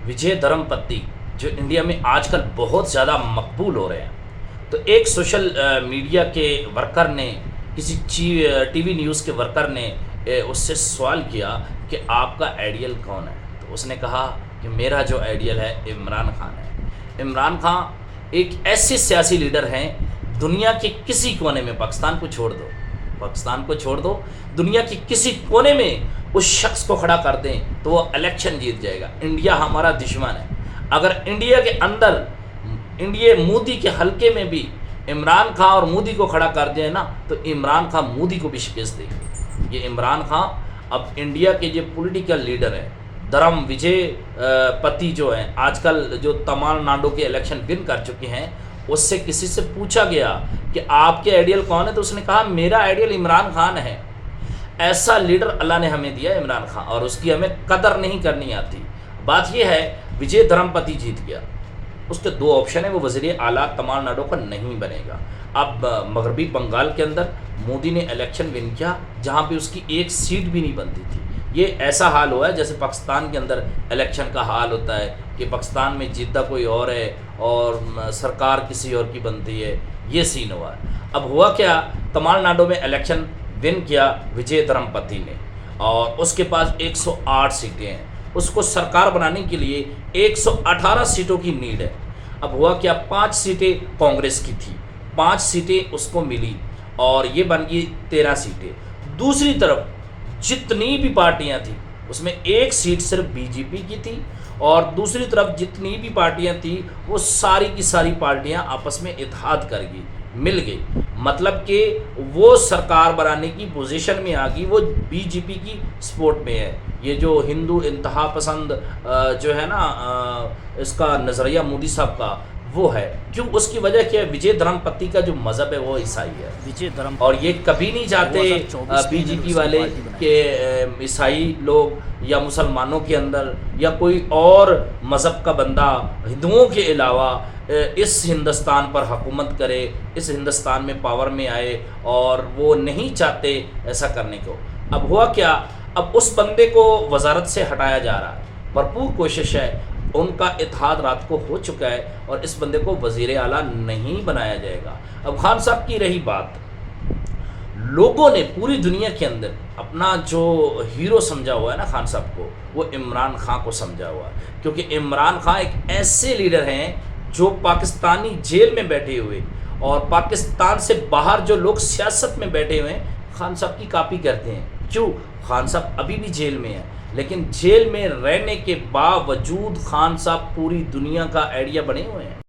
विजय धर्मपत्ति जो इंडिया में आजकल बहुत ज़्यादा मकबूल हो रहे हैं। तो एक सोशल मीडिया के वर्कर ने किसी टीवी न्यूज़ के वर्कर ने उससे सवाल किया कि आपका आइडियल कौन है। तो उसने कहा कि मेरा जो आइडियल है इमरान खान है। इमरान खान एक ऐसे सियासी लीडर हैं, दुनिया के किसी कोने में, पाकिस्तान को छोड़ दो, दुनिया के किसी कोने में उस शख्स को खड़ा कर दें तो वो इलेक्शन जीत जाएगा। इंडिया हमारा दुश्मन है। अगर इंडिया के अंदर इंडिया मोदी के हलके में भी इमरान खान और मोदी को खड़ा कर दिया ना, तो इमरान खान मोदी को भी शिकस्त देंगे। ये इमरान खान अब इंडिया के जो पॉलिटिकल लीडर हैं, धर्म विजय पति जो हैं, आजकल जो तमिलनाडु के इलेक्शन विन कर चुके हैं, उससे किसी से पूछा गया कि आपके आइडियल कौन है, तो उसने कहा मेरा आइडियल इमरान खान है। ऐसा लीडर अल्लाह ने हमें दिया इमरान खान, और उसकी हमें कदर नहीं करनी आती। बात यह है विजय धर्मपत्ति जीत गया, उसके दो ऑप्शन है, वो वज़ीर आला तमिलनाडु का नहीं बनेगा। अब मगरबी बंगाल के अंदर मोदी ने इलेक्शन विन किया जहाँ पे उसकी एक सीट भी नहीं बनती थी। ये ऐसा हाल हुआ है जैसे पाकिस्तान के अंदर इलेक्शन का हाल होता है कि पाकिस्तान में जीतता कोई और है और सरकार किसी और की बनती है। ये सीन हुआ है। अब हुआ क्या, तमिलनाडु में इलेक्शन विन किया विजय धर्मपत्ति ने, और उसके पास 108 सीटें हैं। उसको सरकार बनाने के लिए 118 सीटों की नीड है। अब हुआ क्या, 5 सीटें कांग्रेस की थी, 5 सीटें उसको मिली और ये बन गई 13 सीटें। दूसरी तरफ जितनी भी पार्टियां थी उसमें एक सीट सिर्फ बीजेपी की थी, और दूसरी तरफ जितनी भी पार्टियां थी वो सारी की सारी पार्टियां आपस में इत्तेहाद कर गई, मिल गई। मतलब कि वो सरकार बनाने की पोजीशन में आ गई, वो बीजेपी की सपोर्ट में है। ये जो हिंदू इंतहा पसंद जो है ना, इसका नज़रिया मोदी साहब का वो है। क्यों, उसकी वजह क्या है, विजय धर्मपत्ति का जो मज़हब है वो ईसाई है। विजय धर्म और ये कभी नहीं चाहते बीजेपी वाले के ईसाई लोग या मुसलमानों के अंदर या कोई और मज़हब का बंदा हिंदुओं के अलावा इस हिंदुस्तान पर हुकूमत करे, इस हिंदुस्तान में पावर में आए, और वो नहीं चाहते ऐसा करने को। अब हुआ क्या, अब उस बंदे को वजारत से हटाया जा रहा है। भरपूर कोशिश है, उनका इत्तेहाद रात को हो चुका है और इस बंदे को वज़ीर आला नहीं बनाया जाएगा। अब खान साहब की रही बात, लोगों ने पूरी दुनिया के अंदर अपना जो हीरो समझा हुआ है ना खान साहब को, वो इमरान खान को समझा हुआ है। क्योंकि इमरान खान एक ऐसे लीडर हैं जो पाकिस्तानी जेल में बैठे हुए और पाकिस्तान से बाहर जो लोग सियासत में बैठे हुए हैं, खान साहब की कॉपी करते हैं। क्यों, खान साहब अभी भी जेल में है, लेकिन जेल में रहने के बावजूद खान साहब पूरी दुनिया का आइडिया बने हुए हैं।